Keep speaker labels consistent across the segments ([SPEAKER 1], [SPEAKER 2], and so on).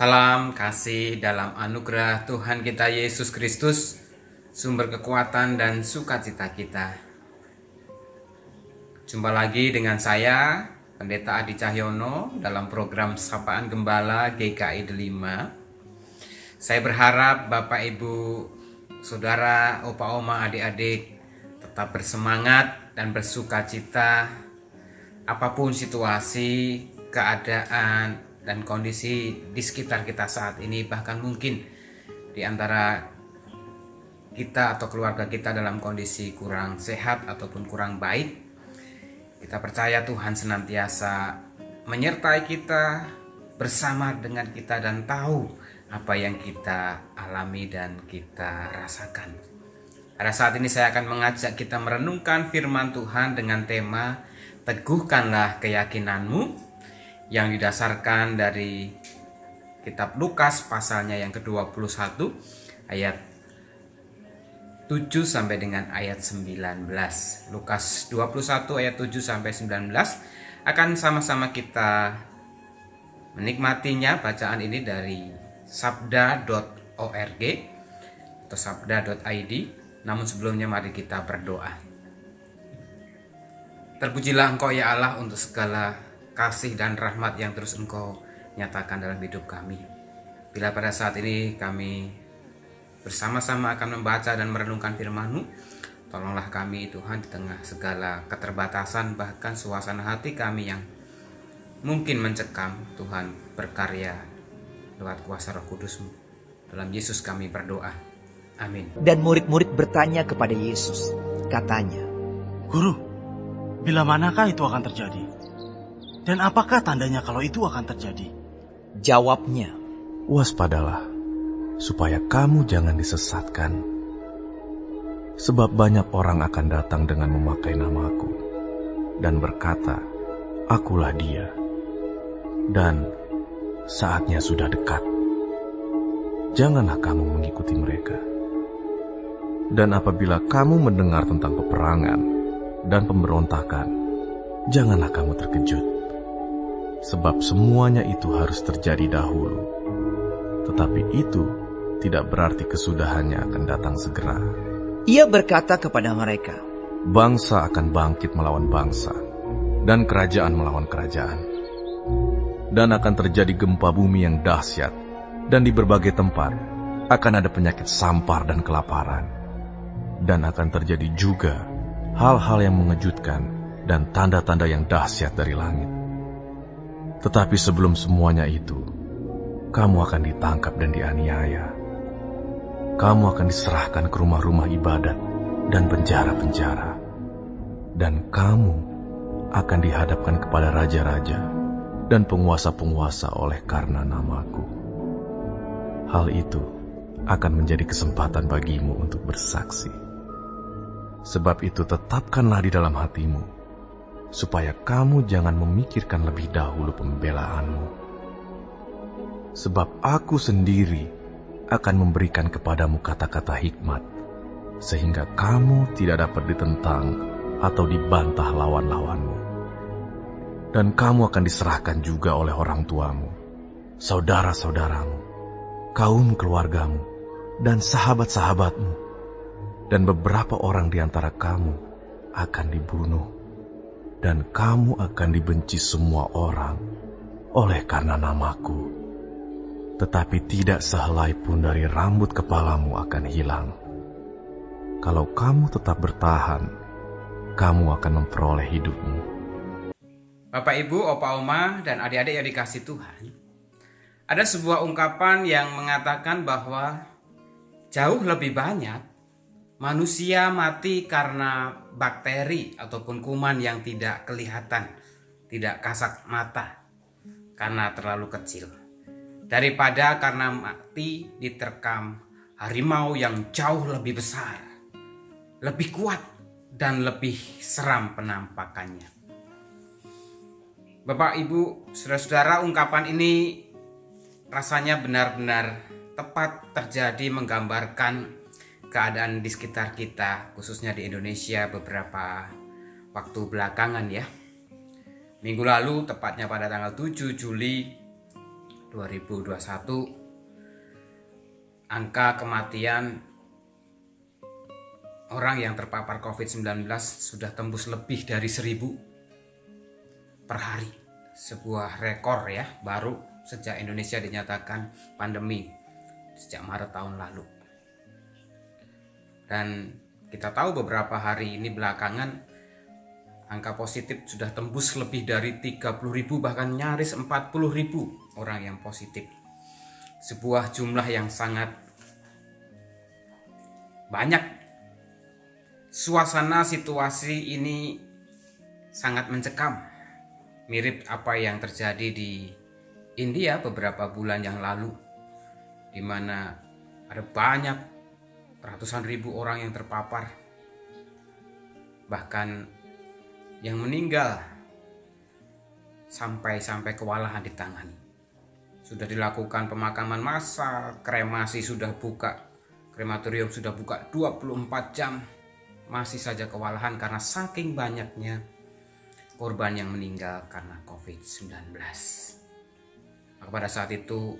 [SPEAKER 1] Salam kasih dalam anugerah Tuhan kita Yesus Kristus, sumber kekuatan dan sukacita kita. Jumpa lagi dengan saya, Pendeta Adi Cahyono, dalam program Sapaan Gembala GKI Delima. Saya berharap Bapak Ibu, Saudara, Opa Oma, adik-adik tetap bersemangat dan bersukacita apapun situasi, keadaan, dan kondisi di sekitar kita saat ini, bahkan mungkin di antara kita atau keluarga kita dalam kondisi kurang sehat ataupun kurang baik. Kita percaya Tuhan senantiasa menyertai kita, bersama dengan kita, dan tahu apa yang kita alami dan kita rasakan. Pada saat ini saya akan mengajak kita merenungkan firman Tuhan dengan tema Teguhkanlah Keyakinanmu, yang didasarkan dari kitab Lukas pasalnya yang ke-21 ayat 7 sampai dengan ayat 19. Lukas 21 ayat 7 sampai 19 akan sama-sama kita menikmatinya. Bacaan ini dari sabda.org atau sabda.id. Namun sebelumnya mari kita berdoa. Terpujilah Engkau ya Allah untuk segala kasih dan rahmat yang terus Engkau nyatakan dalam hidup kami. Bila pada saat ini kami bersama-sama akan membaca dan merenungkan firman-Mu, tolonglah kami Tuhan di tengah segala keterbatasan, bahkan suasana hati kami yang mungkin mencekam. Tuhan berkarya lewat kuasa Roh Kudus-Mu. Dalam Yesus kami berdoa. Amin.
[SPEAKER 2] Dan murid-murid bertanya kepada Yesus, katanya,
[SPEAKER 3] Guru, bila manakah itu akan terjadi? Dan apakah tandanya kalau itu akan terjadi?
[SPEAKER 2] Jawabnya,
[SPEAKER 4] Waspadalah, supaya kamu jangan disesatkan. Sebab banyak orang akan datang dengan memakai namaku, dan berkata, Akulah dia. Dan saatnya sudah dekat. Janganlah kamu mengikuti mereka. Dan apabila kamu mendengar tentang peperangan dan pemberontakan, janganlah kamu terkejut. Sebab semuanya itu harus terjadi dahulu. Tetapi itu tidak berarti kesudahannya akan datang segera.
[SPEAKER 2] Ia berkata kepada mereka,
[SPEAKER 4] Bangsa akan bangkit melawan bangsa, dan kerajaan melawan kerajaan. Dan akan terjadi gempa bumi yang dahsyat, dan di berbagai tempat akan ada penyakit sampar dan kelaparan. Dan akan terjadi juga hal-hal yang mengejutkan dan tanda-tanda yang dahsyat dari langit. Tetapi sebelum semuanya itu, kamu akan ditangkap dan dianiaya. Kamu akan diserahkan ke rumah-rumah ibadat dan penjara-penjara. Dan kamu akan dihadapkan kepada raja-raja dan penguasa-penguasa oleh karena namaku. Hal itu akan menjadi kesempatan bagimu untuk bersaksi. Sebab itu tetapkanlah di dalam hatimu, supaya kamu jangan memikirkan lebih dahulu pembelaanmu. Sebab aku sendiri akan memberikan kepadamu kata-kata hikmat, sehingga kamu tidak dapat ditentang atau dibantah lawan-lawanmu. Dan kamu akan diserahkan juga oleh orang tuamu, saudara-saudaramu, kaum keluargamu, dan sahabat-sahabatmu. Dan beberapa orang di antara kamu akan dibunuh. Dan kamu akan dibenci semua orang oleh karena namaku. Tetapi tidak sehelai pun dari rambut kepalamu akan hilang. Kalau kamu tetap bertahan, kamu akan memperoleh hidupmu.
[SPEAKER 1] Bapak, Ibu, Opa, Oma, dan adik-adik yang dikasih Tuhan, ada sebuah ungkapan yang mengatakan bahwa jauh lebih banyak manusia mati karena bakteri ataupun kuman yang tidak kelihatan, tidak kasat mata, karena terlalu kecil, daripada karena mati diterkam harimau yang jauh lebih besar, lebih kuat, dan lebih seram penampakannya. Bapak, Ibu, saudara-saudara, ungkapan ini rasanya benar-benar tepat terjadi, menggambarkan keadaan di sekitar kita, khususnya di Indonesia beberapa waktu belakangan ya. Minggu lalu, tepatnya pada tanggal 7 Juli 2021 angka kematian orang yang terpapar COVID-19 sudah tembus lebih dari 1.000 per hari. Sebuah rekor ya, baru sejak Indonesia dinyatakan pandemi sejak Maret tahun lalu. Dan kita tahu beberapa hari ini belakangan angka positif sudah tembus lebih dari 30.000, bahkan nyaris 40.000 orang yang positif. Sebuah jumlah yang sangat banyak. Suasana situasi ini sangat mencekam. Mirip apa yang terjadi di India beberapa bulan yang lalu, di mana ada banyak ratusan ribu orang yang terpapar, bahkan yang meninggal sampai kewalahan ditangani. Sudah dilakukan pemakaman massal, kremasi sudah buka, krematorium sudah buka 24 jam, masih saja kewalahan karena saking banyaknya korban yang meninggal karena COVID-19. Pada saat itu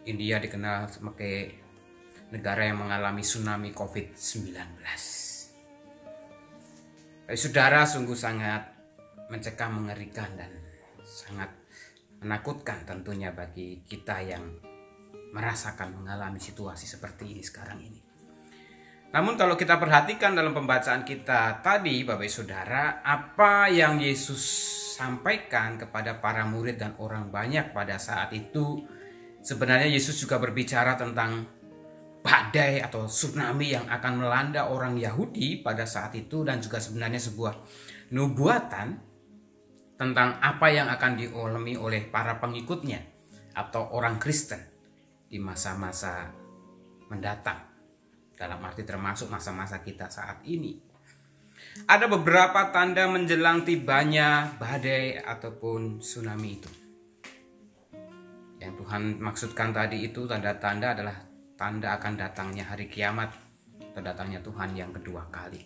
[SPEAKER 1] India dikenal sebagai negara yang mengalami tsunami COVID-19. Saudara, sungguh sangat mencekam, mengerikan, dan sangat menakutkan tentunya bagi kita yang merasakan mengalami situasi seperti ini sekarang ini. Namun kalau kita perhatikan dalam pembacaan kita tadi, Bapak Saudara, apa yang Yesus sampaikan kepada para murid dan orang banyak pada saat itu, sebenarnya Yesus juga berbicara tentang badai atau tsunami yang akan melanda orang Yahudi pada saat itu, dan juga sebenarnya sebuah nubuatan tentang apa yang akan dialami oleh para pengikutnya atau orang Kristen di masa-masa mendatang. Dalam arti termasuk masa-masa kita saat ini. Ada beberapa tanda menjelang tibanya badai ataupun tsunami itu. Yang Tuhan maksudkan tadi itu tanda-tanda adalah tanda akan datangnya hari kiamat atau datangnya Tuhan yang kedua kali.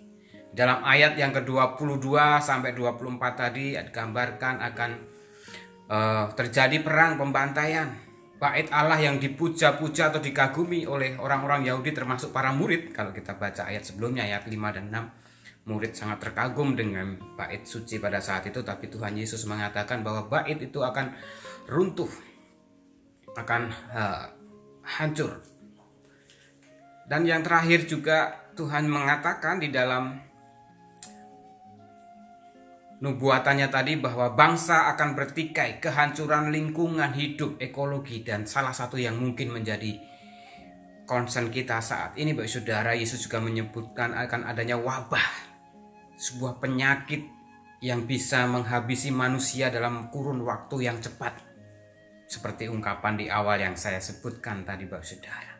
[SPEAKER 1] Dalam ayat yang ke-22 sampai 24 tadi digambarkan akan terjadi perang pembantaian. Bait Allah yang dipuja-puja atau dikagumi oleh orang-orang Yahudi termasuk para murid. Kalau kita baca ayat sebelumnya, ayat 5 dan 6, murid sangat terkagum dengan bait suci pada saat itu. Tapi Tuhan Yesus mengatakan bahwa bait itu akan runtuh, akan hancur. Dan yang terakhir juga Tuhan mengatakan di dalam nubuatannya tadi bahwa bangsa akan bertikai, kehancuran lingkungan hidup, ekologi, dan salah satu yang mungkin menjadi concern kita saat ini, Bapak Saudara, Yesus juga menyebutkan akan adanya wabah, sebuah penyakit yang bisa menghabisi manusia dalam kurun waktu yang cepat, seperti ungkapan di awal yang saya sebutkan tadi, Bapak Saudara.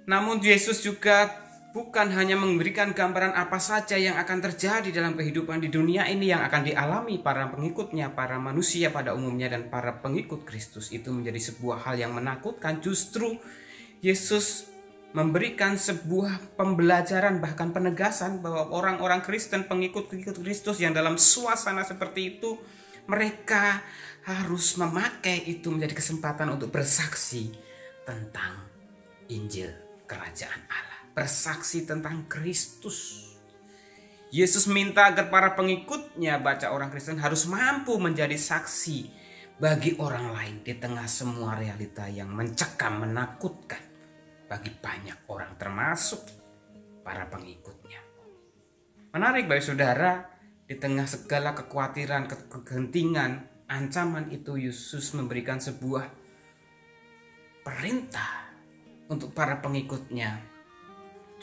[SPEAKER 1] Namun Yesus juga bukan hanya memberikan gambaran apa saja yang akan terjadi dalam kehidupan di dunia ini yang akan dialami para pengikutnya, para manusia pada umumnya, dan para pengikut Kristus itu menjadi sebuah hal yang menakutkan. Justru Yesus memberikan sebuah pembelajaran, bahkan penegasan bahwa orang-orang Kristen, pengikut-pengikut Kristus yang dalam suasana seperti itu, mereka harus memakai itu menjadi kesempatan untuk bersaksi tentang Injil Kerajaan Allah, bersaksi tentang Kristus. Yesus minta agar para pengikutnya, baca orang Kristen, harus mampu menjadi saksi bagi orang lain di tengah semua realita yang mencekam, menakutkan bagi banyak orang, termasuk para pengikutnya. Menarik Bapak Saudara, di tengah segala kekhawatiran, kegentingan, ancaman itu, Yesus memberikan sebuah perintah untuk para pengikutnya,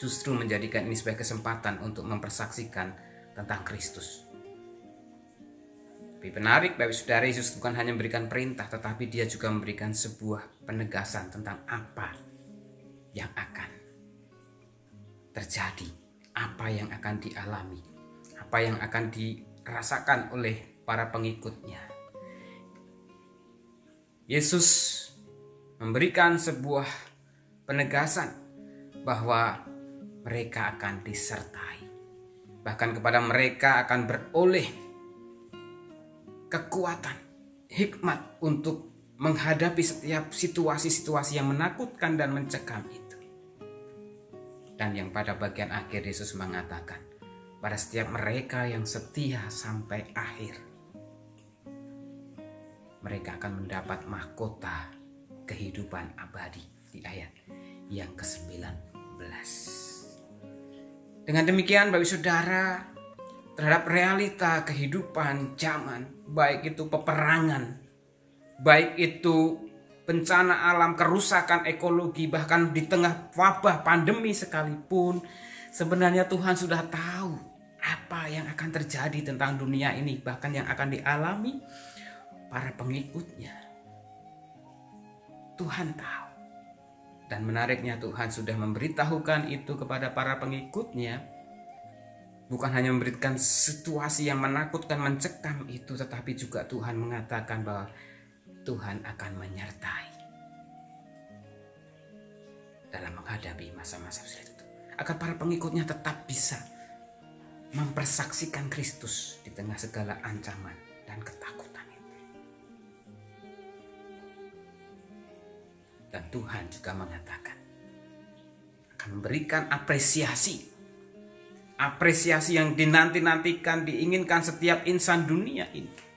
[SPEAKER 1] justru menjadikan ini sebagai kesempatan untuk mempersaksikan tentang Kristus. Tapi menarik Bapak Saudara, Yesus bukan hanya memberikan perintah, tetapi dia juga memberikan sebuah penegasan tentang apa yang akan terjadi, apa yang akan dialami, apa yang akan dirasakan oleh para pengikutnya. Yesus memberikan sebuah penegasan bahwa mereka akan disertai. Bahkan kepada mereka akan beroleh kekuatan, hikmat untuk menghadapi setiap situasi-situasi yang menakutkan dan mencekam itu. Dan yang pada bagian akhir Yesus mengatakan, pada setiap mereka yang setia sampai akhir, mereka akan mendapat mahkota kehidupan abadi di ayat yang ke-19. Dengan demikian Bapak Saudara, terhadap realita kehidupan zaman, baik itu peperangan, baik itu bencana alam, kerusakan ekologi, bahkan di tengah wabah pandemi sekalipun, sebenarnya Tuhan sudah tahu apa yang akan terjadi tentang dunia ini, bahkan yang akan dialami para pengikutnya. Tuhan tahu. Dan menariknya Tuhan sudah memberitahukan itu kepada para pengikutnya. Bukan hanya memberikan situasi yang menakutkan, mencekam itu, tetapi juga Tuhan mengatakan bahwa Tuhan akan menyertai dalam menghadapi masa-masa sulit itu. Agar para pengikutnya tetap bisa mempersaksikan Kristus di tengah segala ancaman dan ketakutan itu. Dan Tuhan juga mengatakan akan memberikan apresiasi yang dinanti-nantikan, diinginkan setiap insan dunia ini.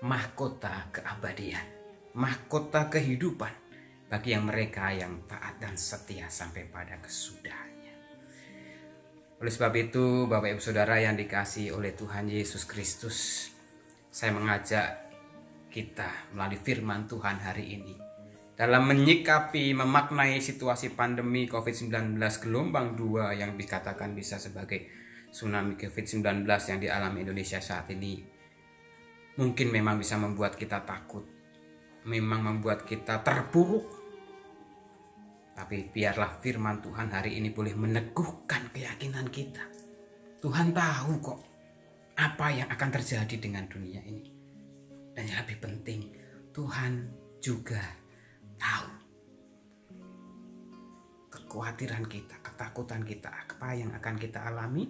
[SPEAKER 1] Mahkota keabadian, mahkota kehidupan bagi yang mereka yang taat dan setia sampai pada kesudahannya. Oleh sebab itu, Bapak Ibu Saudara yang dikasihi oleh Tuhan Yesus Kristus, saya mengajak kita melalui firman Tuhan hari ini dalam menyikapi, memaknai situasi pandemi COVID-19 gelombang 2 yang dikatakan bisa sebagai tsunami COVID-19 yang dialami Indonesia saat ini. Mungkin memang bisa membuat kita takut, memang membuat kita terpuruk. Tapi biarlah firman Tuhan hari ini boleh meneguhkan keyakinan kita. Tuhan tahu kok apa yang akan terjadi dengan dunia ini. Dan yang lebih penting, Tuhan juga tahu kekhawatiran kita, ketakutan kita, apa yang akan kita alami.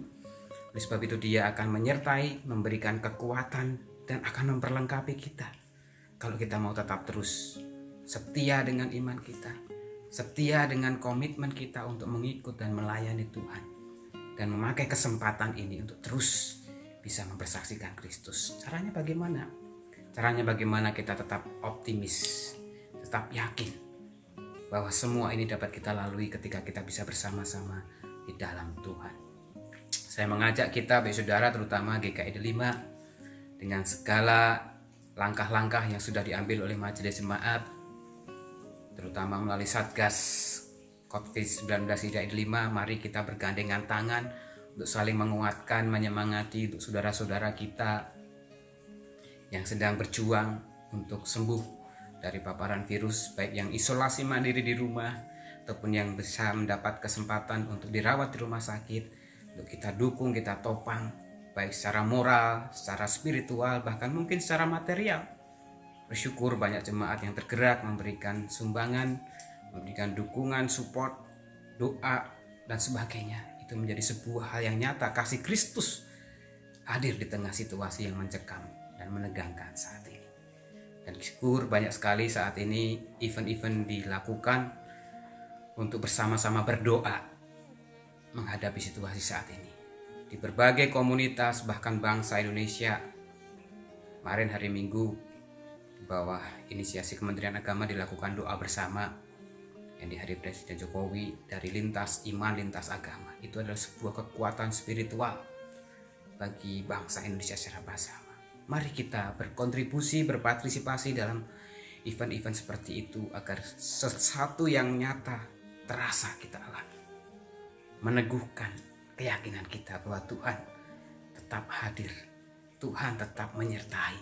[SPEAKER 1] Oleh sebab itu Dia akan menyertai, memberikan kekuatan, dan akan memperlengkapi kita. Kalau kita mau tetap terus setia dengan iman kita, setia dengan komitmen kita untuk mengikut dan melayani Tuhan, dan memakai kesempatan ini untuk terus bisa mempersaksikan Kristus. Caranya bagaimana? Caranya bagaimana kita tetap optimis, tetap yakin bahwa semua ini dapat kita lalui ketika kita bisa bersama-sama di dalam Tuhan. Saya mengajak kita, Bapak Saudara, terutama GKI 5, dengan segala langkah-langkah yang sudah diambil oleh majelis jemaat, terutama melalui Satgas COVID-19 GKI 5, mari kita bergandengan tangan untuk saling menguatkan, menyemangati untuk saudara-saudara kita yang sedang berjuang untuk sembuh dari paparan virus, baik yang isolasi mandiri di rumah ataupun yang bisa mendapat kesempatan untuk dirawat di rumah sakit. Untuk kita dukung, kita topang, baik secara moral, secara spiritual, bahkan mungkin secara material. Bersyukur banyak jemaat yang tergerak memberikan sumbangan, memberikan dukungan, support, doa, dan sebagainya. Itu menjadi sebuah hal yang nyata, kasih Kristus hadir di tengah situasi yang mencekam dan menegangkan saat ini. Dan syukur banyak sekali saat ini event-event dilakukan untuk bersama-sama berdoa menghadapi situasi saat ini. Di berbagai komunitas, bahkan bangsa Indonesia, kemarin hari Minggu, di bawah inisiasi Kementerian Agama dilakukan doa bersama yang dihadiri Presiden Jokowi dari lintas iman, lintas agama. Itu adalah sebuah kekuatan spiritual bagi bangsa Indonesia secara bersama. Mari kita berkontribusi, berpartisipasi dalam event-event seperti itu agar sesuatu yang nyata terasa kita alami. Meneguhkan keyakinan kita bahwa Tuhan tetap hadir, Tuhan tetap menyertai,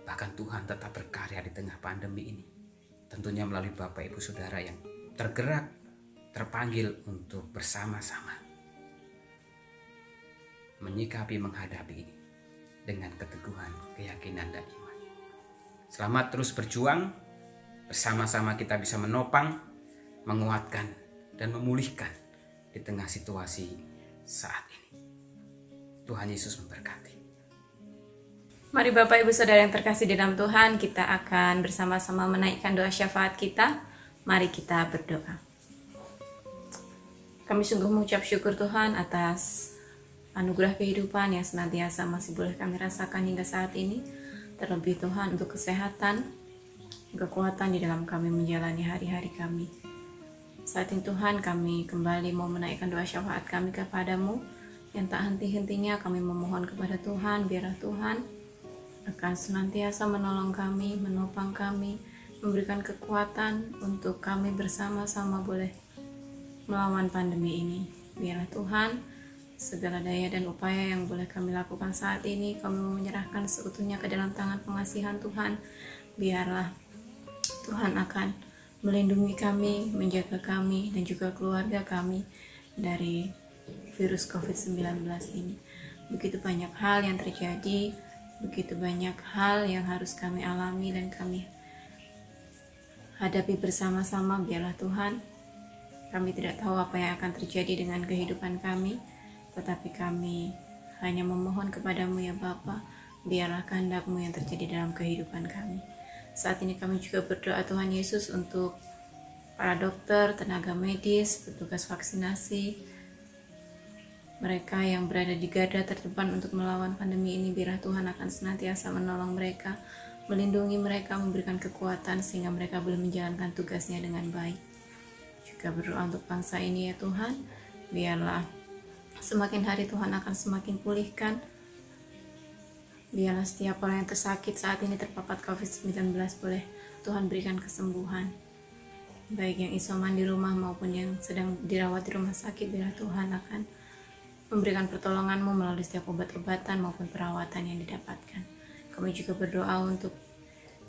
[SPEAKER 1] bahkan Tuhan tetap berkarya di tengah pandemi ini. Tentunya melalui Bapak Ibu Saudara yang tergerak, terpanggil untuk bersama-sama menyikapi, menghadapi ini dengan keteguhan, keyakinan, dan iman. Selamat terus berjuang, bersama-sama kita bisa menopang, menguatkan, dan memulihkan di tengah situasi saat ini. Tuhan Yesus memberkati.
[SPEAKER 5] Mari Bapak Ibu Saudara yang terkasih di dalam Tuhan, kita akan bersama-sama menaikkan doa syafaat kita. Mari kita berdoa. Kami sungguh mengucap syukur Tuhan atas anugerah kehidupan yang senantiasa masih boleh kami rasakan hingga saat ini. Terlebih Tuhan untuk kesehatan, kekuatan di dalam kami menjalani hari-hari kami. Saat ini Tuhan, kami kembali mau menaikkan doa syafaat kami kepadamu, yang tak henti-hentinya kami memohon kepada Tuhan, biarlah Tuhan akan senantiasa menolong kami, menopang kami, memberikan kekuatan untuk kami bersama-sama boleh melawan pandemi ini. Biarlah Tuhan, segala daya dan upaya yang boleh kami lakukan saat ini, kami menyerahkan seutuhnya ke dalam tangan pengasihan Tuhan. Biarlah Tuhan akan melindungi kami, menjaga kami, dan juga keluarga kami dari virus COVID-19 ini. Begitu banyak hal yang terjadi, begitu banyak hal yang harus kami alami dan kami hadapi bersama-sama. Biarlah Tuhan, kami tidak tahu apa yang akan terjadi dengan kehidupan kami, tetapi kami hanya memohon kepadamu ya Bapa, biarlah kehendak-Mu yang terjadi dalam kehidupan kami. Saat ini kami juga berdoa Tuhan Yesus untuk para dokter, tenaga medis, petugas vaksinasi, mereka yang berada di garda terdepan untuk melawan pandemi ini. Biarlah Tuhan akan senantiasa menolong mereka, melindungi mereka, memberikan kekuatan sehingga mereka boleh menjalankan tugasnya dengan baik. Juga berdoa untuk bangsa ini ya Tuhan, biarlah semakin hari Tuhan akan semakin pulihkan. Biarlah setiap orang yang tersakit saat ini terpapar COVID-19 boleh Tuhan berikan kesembuhan. Baik yang isoman di rumah maupun yang sedang dirawat di rumah sakit, biarlah Tuhan akan memberikan pertolongan-Mu melalui setiap obat-obatan maupun perawatan yang didapatkan. Kami juga berdoa untuk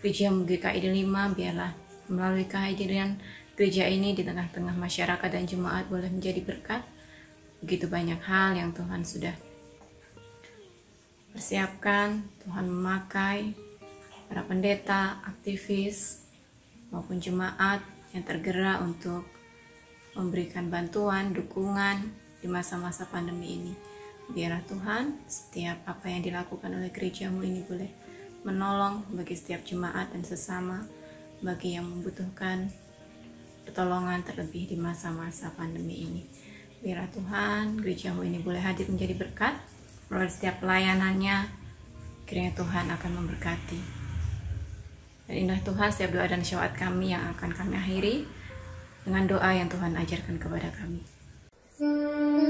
[SPEAKER 5] gereja GKI 5, biarlah melalui kehadiran gereja ini di tengah-tengah masyarakat dan jemaat boleh menjadi berkat. Begitu banyak hal yang Tuhan sudah persiapkan, Tuhan memakai para pendeta, aktivis, maupun jemaat yang tergerak untuk memberikan bantuan, dukungan di masa-masa pandemi ini. Biarlah Tuhan, setiap apa yang dilakukan oleh gereja-Mu ini boleh menolong bagi setiap jemaat dan sesama, bagi yang membutuhkan pertolongan terlebih di masa-masa pandemi ini. Biarlah Tuhan, gereja-Mu ini boleh hadir menjadi berkat melalui setiap pelayanannya. Kiranya Tuhan akan memberkati. Dan indah Tuhan, setiap doa dan syafaat kami yang akan kami akhiri dengan doa yang Tuhan ajarkan kepada kami.
[SPEAKER 6] Jadilah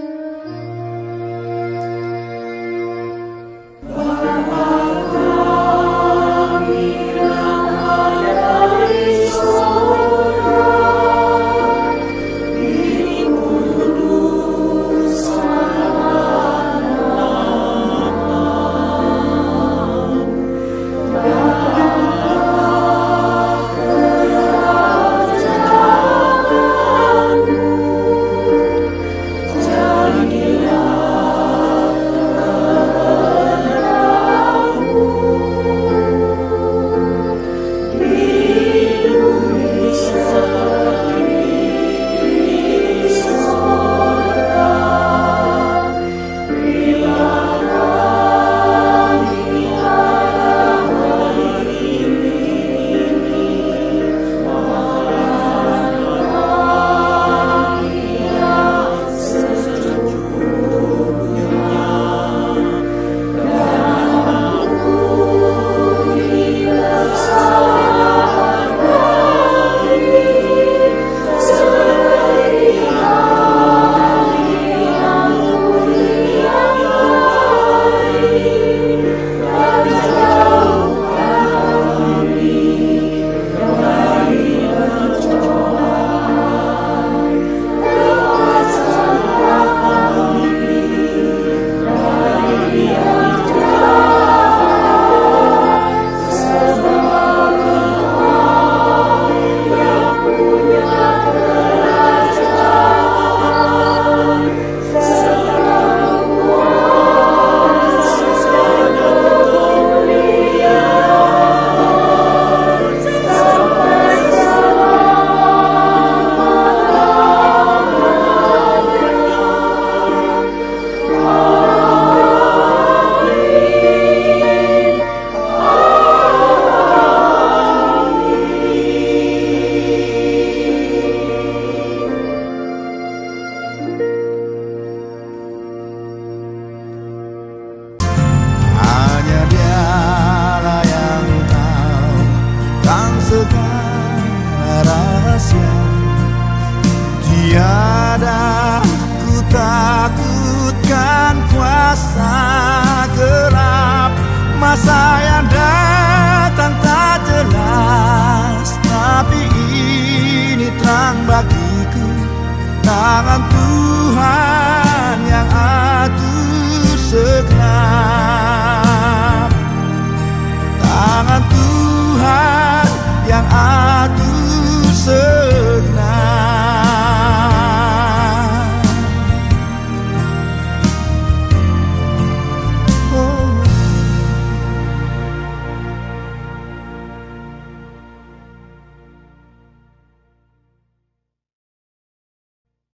[SPEAKER 6] dahsyat. Tiada ku takutkan kuasa gelap, masa yang datang tak jelas, tapi ini terang bagiku, tangan Tuhan yang atur segala.